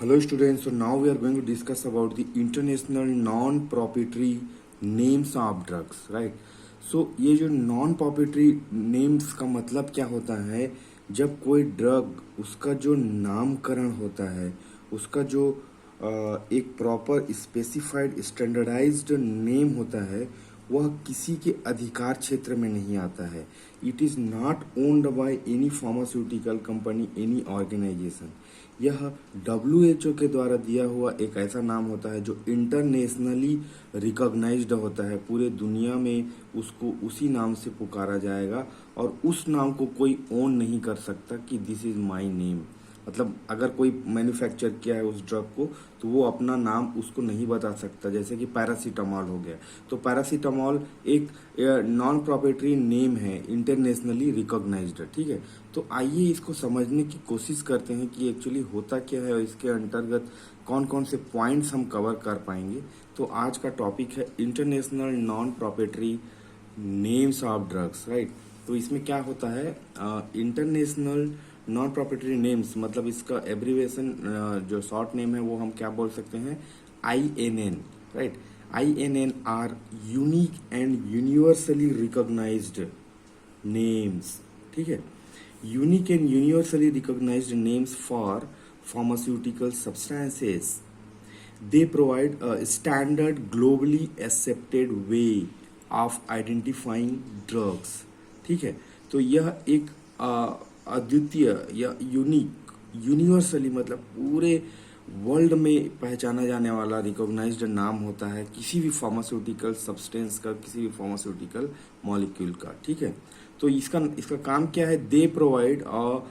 Hello students, so now we are going to discuss about the international non-proprietary names of drugs, right? So ये जो non proprietary names का मतलब क्या होता है, जब कोई ड्रग उसका जो नामकरण होता है, उसका जो एक प्रॉपर स्पेसिफाइड स्टैंडर्डाइज्ड नेम होता है, वह किसी के अधिकार क्षेत्र में नहीं आता है. It is not owned by any pharmaceutical company, any organisation. यह WHO के द्वारा दिया हुआ एक ऐसा नाम होता है जो इंटरनेशनली रिकॉग्नाइज्ड होता है. पूरे दुनिया में उसको उसी नाम से पुकारा जाएगा और उस नाम को कोई ओन नहीं कर सकता कि दिस इज़ माय नेम. मतलब अगर कोई मैन्युफैक्चर किया है उस ड्रग को तो वो अपना नाम उसको नहीं बता सकता. जैसे कि पैरासीटामॉल हो गया, तो पैरासीटामॉल एक नॉन प्रॉprietary नेम है, इंटरनेशनली रिकॉग्नाइज्ड. ठीक है, तो आइए इसको समझने की कोशिश करते हैं कि एक्चुअली होता क्या है और इसके अंतर्गत कौन कौन से पॉइंट्स हम कवर कर पाएंगे. तो आज का टॉपिक है international non proprietary names of drugs, right. तो इसमें क्या होता है, इंटरनेशनल नॉन प्रॉprietary नेम्स मतलब इसका एब्रीवेशन जो शॉर्ट नेम है वो हम क्या बोल सकते हैं, INN, right. INN are unique and universally recognised names. ठीक है, unique and universally recognised names for pharmaceutical substances. They provide a standard globally accepted way of identifying drugs. ठीक है, तो यह एक अद्वितीय या यूनिक, यूनिवर्सली मतलब पूरे वर्ल्ड में पहचाना जाने वाला रिकॉग्नाइज्ड नाम होता है किसी भी फार्मास्यूटिकल सब्सटेंस का, किसी भी फार्मास्यूटिकल मॉलिक्यूल का. ठीक है, तो इसका काम क्या है, they provide a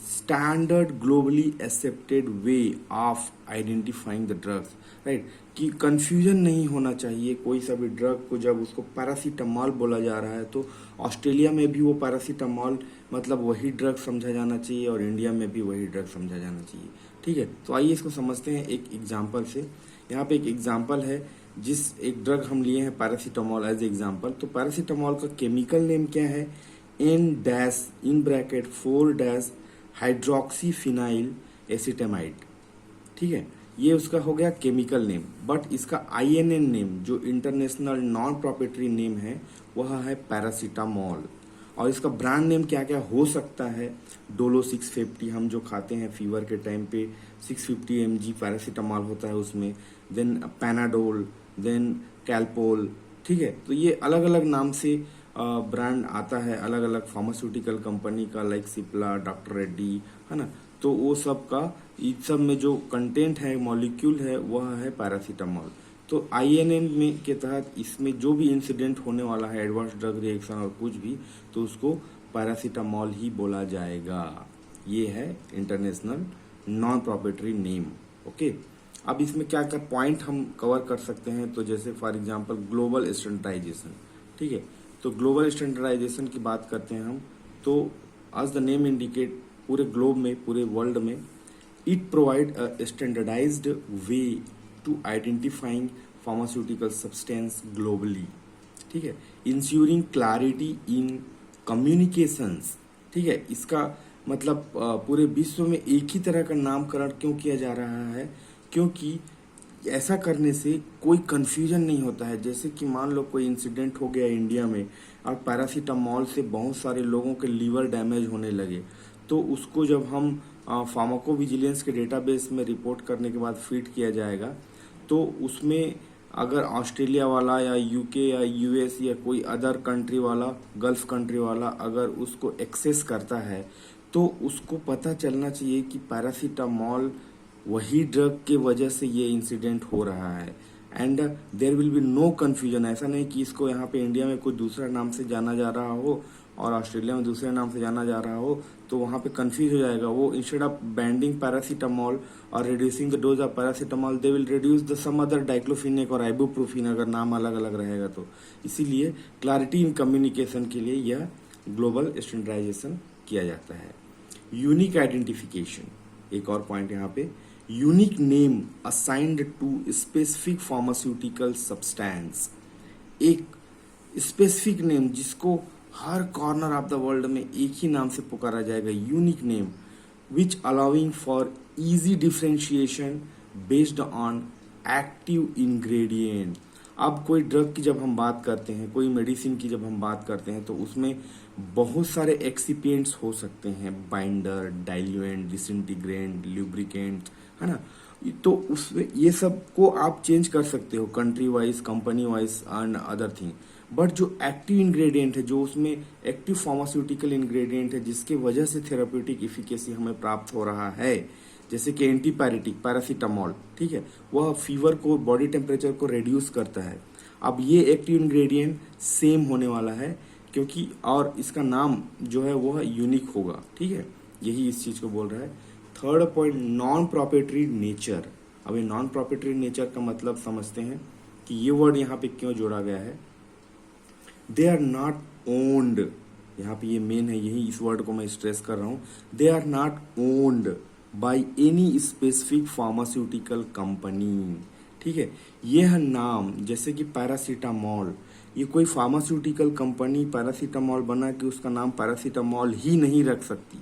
standard globally accepted way of identifying the drugs, right. कि कंफ्यूजन नहीं होना चाहिए कोई सा भी ड्रग को. जब उसको पैरासीटामॉल बोला जा रहा है तो ऑस्ट्रेलिया में भी वो पैरासीटामॉल मतलब वही ड्रग समझा जाना चाहिए और इंडिया में भी वही ड्रग समझा जाना चाहिए. ठीक है, तो आइए इसको समझते हैं एक एग्जाम्पल से. यहाँ पे एक एग्जाम्पल है, जिस एक ड्रग हम लिए हैं पैरासीटामॉल एज एग्जाम्पल. तो पैरासीटामॉल का केमिकल नेम क्या है, N-4- हाइड्रोक्सीफिनाइल एसिटामाइड. ठीक है, ये उसका हो गया केमिकल नेम. बट इसका INN नेम जो इंटरनेशनल नॉन प्रॉprietary नेम है वह है पैरासीटामॉल. और इसका ब्रांड नेम क्या क्या हो सकता है, डोलो 650 हम जो खाते हैं फीवर के टाइम पे, 650 mg पैरासीटामॉल होता है उसमें. Then Panadol, then Calpol. ठीक है, तो ये अलग अलग नाम से ब्रांड आता है अलग अलग फार्मास्यूटिकल कंपनी का, लाइक सिप्ला, डॉक्टर रेड्डी, है ना. तो वो सब का इस सब में जो कंटेंट है, मॉलिक्यूल है, वह है पैरासीटामॉल. तो INN में के तहत इसमें जो भी इंसिडेंट होने वाला है, एडवर्स ड्रग रिएक्शन और कुछ भी, तो उसको पैरासीटामॉल ही बोला जाएगा. ये है इंटरनेशनल नॉन प्रॉprietary नेम. ओके, अब इसमें क्या क्या पॉइंट हम कवर कर सकते हैं, तो जैसे फॉर एग्जांपल ग्लोबल स्टैंडर्डाइजेशन. ठीक है, तो ग्लोबल स्टैंडर्डाइजेशन की बात करते हैं हम. तो एज द नेम इंडिकेट, पूरे ग्लोब में, पूरे वर्ल्ड में, it provide a standardised way to identifying pharmaceutical substance globally. ठीक है, इंश्योरिंग क्लैरिटी इन कम्युनिकेशंस. ठीक है, इसका मतलब पूरे विश्व में एक ही तरह का नामकरण क्यों किया जा रहा है, क्योंकि ऐसा करने से कोई कंफ्यूजन नहीं होता है. जैसे कि मान लो कोई इंसिडेंट हो गया इंडिया में और पैरासीटामॉल से बहुत सारे लोगों के लीवर डैमेज होने लगे, तो उसको जब हम फार्माकोविजिलेंस के डेटाबेस में रिपोर्ट करने के बाद फीड किया जाएगा, तो उसमें अगर ऑस्ट्रेलिया वाला या UK या US या कोई अदर कंट्री वाला, गल्फ कंट्री वाला अगर उसको एक्सेस करता है, तो उसको पता चलना चाहिए कि पैरासीटामॉल वही ड्रग के वजह से ये इंसिडेंट हो रहा है. And there will be no confusion. ऐसा नहीं कि इसको यहाँ पे इंडिया में कोई दूसरा नाम से जाना जा रहा हो और ऑस्ट्रेलिया में दूसरे नाम से जाना जा रहा हो, तो वहाँ पे कंफ्यूज हो जाएगा. वो इंस्टेड ऑफ बैंडिंग पैरासीटामॉल और reducing the dose of paracetamol, they will reduce the some other diclofenac और आइबुप्रोफिन, अगर नाम अलग अलग रहेगा तो. इसीलिए क्लैरिटी इन कम्युनिकेशन के लिए यह ग्लोबल स्टैंडर्डाइजेशन किया जाता है. यूनिक आइडेंटिफिकेशन, एक और पॉइंट यहाँ पे, unique name assigned to specific pharmaceutical substance. एक स्पेसिफिक नेम जिसको हर कॉर्नर ऑफ द वर्ल्ड में एक ही नाम से पुकारा जाएगा, unique name. which allowing for easy differentiation based on active ingredient। अब कोई ड्रग की जब हम बात करते हैं, कोई मेडिसिन की जब हम बात करते हैं, तो उसमें बहुत सारे एक्सिपिएंट्स हो सकते हैं, बाइंडर, डाइल्यूएंट, डिसइंटीग्रेंट, ल्यूब्रिकेंट, है ना। तो उसमें ये सब को आप चेंज कर सकते हो country wise, company wise and other thing. But जो एक्टिव इंग्रेडिएंट है, जो उसमें एक्टिव फार्मास्यूटिकल इंग्रेडिएंट है, जिसके वजह से थेराप्यूटिक इफिकेसी हमें प्राप्त हो रहा है, जैसे कि एंटीपायरेटिक पैरासीटामोल, ठीक है, वह फीवर को, बॉडी टेम्परेचर को रिड्यूस करता है। अब ये एक्टिव इंग्रेडिएंट सेम होने वाला है, क्योंकि और इसका नाम जो है वह यूनिक होगा, ठीक है, यही इस चीज को बोल रहा है। Third point, non proprietary nature. अब ये नॉन प्रॉप्रिएटरी नेचर का मतलब समझते हैं कि ये वर्ड यहाँ पे क्यों जोड़ा गया है। दे आर नॉट ओन्ड, यहाँ पे ये मेन है, यही इस वर्ड को मैं स्ट्रेस कर रहा हूँ। They are not owned by any specific pharmaceutical company, ठीक है। यह नाम, जैसे कि पैरासीटामोल, ये कोई फार्मास्यूटिकल कंपनी पैरासीटामोल बना कि उसका नाम पैरासीटामोल ही नहीं रख सकती।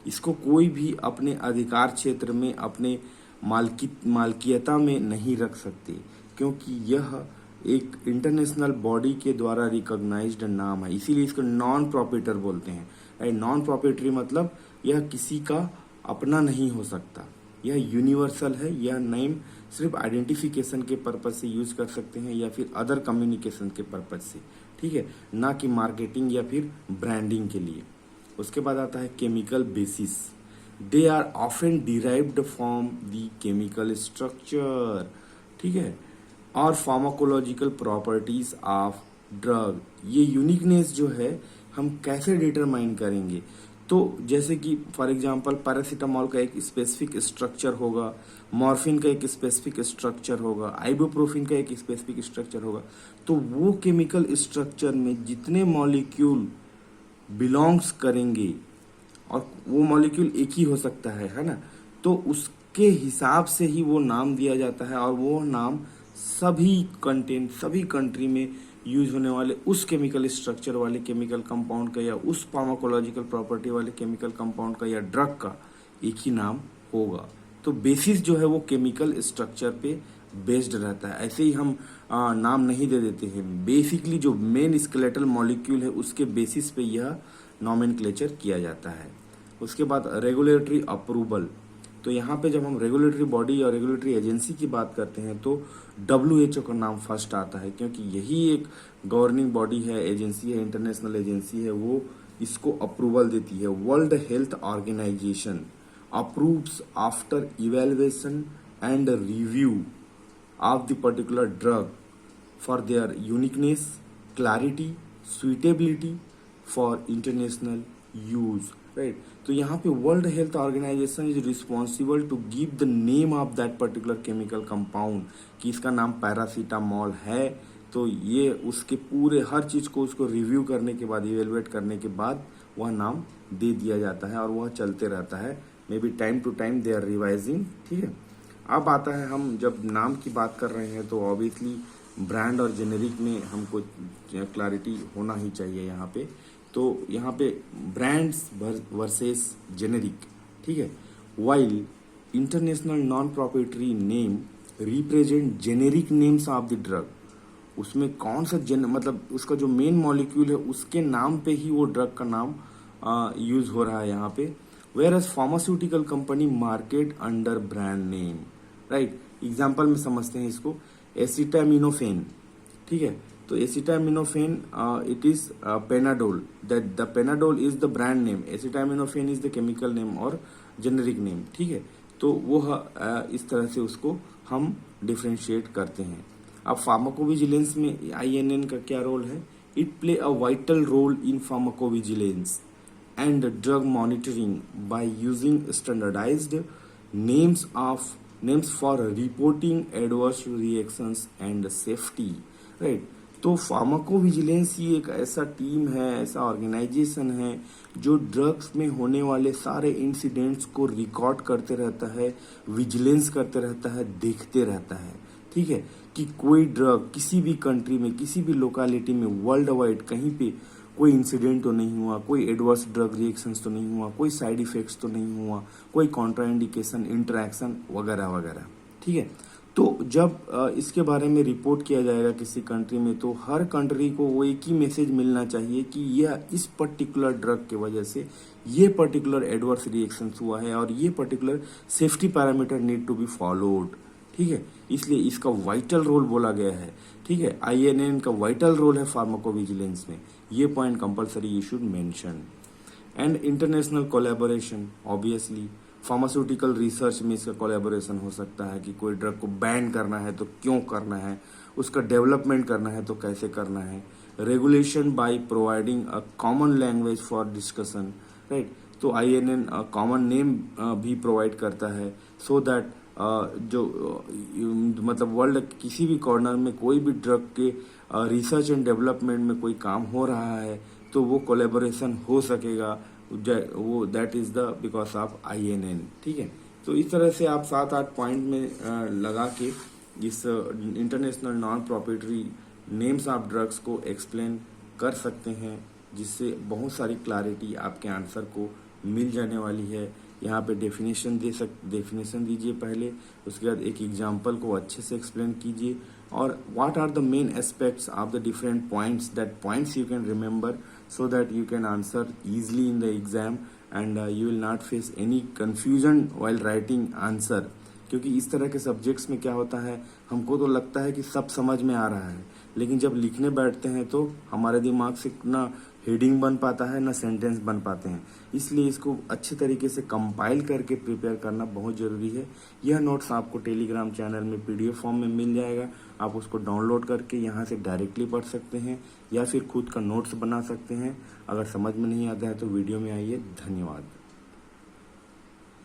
इसको कोई भी अपने अधिकार क्षेत्र में, अपने मालकियता में नहीं रख सकते, क्योंकि यह एक इंटरनेशनल बॉडी के द्वारा रिकॉग्नाइज्ड नाम है, इसीलिए इसको नॉन प्रॉप्रिएटर बोलते हैं। नॉन प्रॉप्रिएटरी मतलब यह किसी का अपना नहीं हो सकता, यह यूनिवर्सल है। यह नेम सिर्फ आइडेंटिफिकेशन के पर्पज से यूज कर सकते हैं या फिर अदर कम्युनिकेशन के पर्पज से, ठीक है, ना कि मार्केटिंग या फिर ब्रांडिंग के लिए। उसके बाद आता है chemical basis. They are often derived from the chemical structure, ठीक है, और फार्माकोलॉजिकल प्रॉपर्टीज ऑफ ड्रग। ये यूनिकनेस जो है हम कैसे डिटरमाइन करेंगे, तो जैसे कि फॉर एग्जांपल पैरासीटामोल का एक स्पेसिफिक स्ट्रक्चर होगा, मॉर्फिन का एक स्पेसिफिक स्ट्रक्चर होगा, आइबुप्रोफिन का एक स्पेसिफिक स्ट्रक्चर होगा। तो वो केमिकल स्ट्रक्चर में जितने मॉलिक्यूल बिलोंग्स करेंगे, और वो मॉलिक्यूल एक ही हो सकता है ना, तो उसके हिसाब से ही वो नाम दिया जाता है, और वो नाम सभी कंट्री में यूज होने वाले उस केमिकल स्ट्रक्चर वाले केमिकल कंपाउंड का, या उस फार्माकोलॉजिकल प्रॉपर्टी वाले केमिकल कंपाउंड का, या ड्रग का एक ही नाम होगा। तो बेसिस जो है वो केमिकल स्ट्रक्चर पे बेस्ड रहता है। ऐसे ही हम नाम नहीं दे देते हैं, बेसिकली जो मेन स्केलेटल मॉलिक्यूल है उसके बेसिस पे यह नॉमेनक्लेचर किया जाता है। उसके बाद रेगुलेटरी अप्रूवल। तो यहाँ पे जब हम रेगुलेटरी बॉडी और रेगुलेटरी एजेंसी की बात करते हैं तो WHO का नाम फर्स्ट आता है, क्योंकि यही एक गवर्निंग बॉडी है, एजेंसी है, इंटरनेशनल एजेंसी है, वो इसको अप्रूवल देती है। World Health Organization approves after evaluation and review of the particular drug for their uniqueness, clarity, suitability for international use, right? तो यहाँ पे World Health Organization is responsible to give the name of that particular chemical compound, कि इसका नाम paracetamol है, तो ये उसके पूरे हर चीज को उसको रिव्यू करने के बाद, इवेलुएट करने के बाद वह नाम दे दिया जाता है, और वह चलते रहता है। Maybe time to time they are revising, ठीक है। अब आता है, हम जब नाम की बात कर रहे हैं तो ऑब्वियसली ब्रांड और जेनेरिक में हमको क्लैरिटी होना ही चाहिए यहाँ पे। तो यहाँ पे ब्रांड्स वर्सेस जेनेरिक, ठीक है। While international non proprietary name represent generic names of the drug, उसमें कौन सा मतलब उसका जो मेन मॉलिक्यूल है उसके नाम पे ही वो ड्रग का नाम यूज हो रहा है यहाँ पे। Whereas pharmaceutical company market under brand name, right? Example में समझते हैं इसको, एसिटामिनोफेन, ठीक है। तो acetaminophen it is Panadol, that the Panadol is the brand name, acetaminophen is the chemical name और जेनेरिक नेम, ठीक है। तो वो इस तरह से उसको हम डिफ्रेंशिएट करते हैं। अब फार्माकोविजिलेंस में INN का क्या रोल है? It play a vital role in pharmacovigilance and drug monitoring by using standardized names for reporting adverse reactions and safety, right? तो फार्माकोविजिलेंस ही एक ऐसा टीम है, ऐसा ऑर्गेनाइजेशन है जो ड्रग्स में होने वाले सारे इंसिडेंट्स को रिकॉर्ड करते रहता है, विजिलेंस करते रहता है, देखते रहता है, ठीक है, कि कोई ड्रग किसी भी कंट्री में, किसी भी लोकेलिटी में, वर्ल्ड वाइड कहीं पे कोई इंसिडेंट तो नहीं हुआ, कोई एडवर्स ड्रग रिएक्शंस तो नहीं हुआ, कोई साइड इफेक्ट्स तो नहीं हुआ, कोई कॉन्ट्राइंडिकेशन, इंटरैक्शन वगैरह वगैरह। ठीक है, तो जब इसके बारे में रिपोर्ट किया जाएगा किसी कंट्री में, तो हर कंट्री को वो एक ही मैसेज मिलना चाहिए कि यह इस पर्टिकुलर ड्रग के वजह से ये पर्टिकुलर एडवर्स रिएक्शंस हुआ है और ये particular safety parameter need to be followed. ठीक है, इसलिए इसका वाइटल रोल बोला गया है। ठीक है, INN का वाइटल रोल है फार्माकोविजिलेंस में, ये point compulsory you should mention. And international collaboration, obviously pharmaceutical research में इसका कोलैबोरेशन हो सकता है कि कोई ड्रग को बैन करना है तो क्यों करना है, उसका डेवलपमेंट करना है तो कैसे करना है। Regulation by providing a common language for discussion, right. तो INN कॉमन नेम भी प्रोवाइड करता है सो दैट मतलब वर्ल्ड किसी भी कॉर्नर में कोई भी ड्रग के रिसर्च एंड डेवलपमेंट में कोई काम हो रहा है तो वो कोलेबोरेशन हो सकेगा, वो that is the because of INN। ठीक है, तो इस तरह से आप 7-8 पॉइंट में लगा के इस international non proprietary names of drugs को एक्सप्लेन कर सकते हैं, जिससे बहुत सारी क्लैरिटी आपके आंसर को मिल जाने वाली है। यहाँ पे डेफिनेशन डेफिनेशन दीजिए पहले, उसके बाद एक एग्जांपल को अच्छे से एक्सप्लेन कीजिए, और what are the main aspects of the different points, that points you can remember so that you can answer easily in the exam and you will not face any confusion while writing answer। क्योंकि इस तरह के subjects में क्या होता है, हमको तो लगता है कि सब समझ में आ रहा है, लेकिन जब लिखने बैठते हैं तो हमारे दिमाग से ना हेडिंग बन पाता है ना सेंटेंस बन पाते हैं। इसलिए इसको अच्छे तरीके से कंपाइल करके प्रिपेयर करना बहुत ज़रूरी है। यह नोट्स आपको टेलीग्राम चैनल में PDF फॉर्म में मिल जाएगा, आप उसको डाउनलोड करके यहाँ से डायरेक्टली पढ़ सकते हैं या फिर खुद का नोट्स बना सकते हैं। अगर समझ में नहीं आता है तो वीडियो में आइए। धन्यवाद।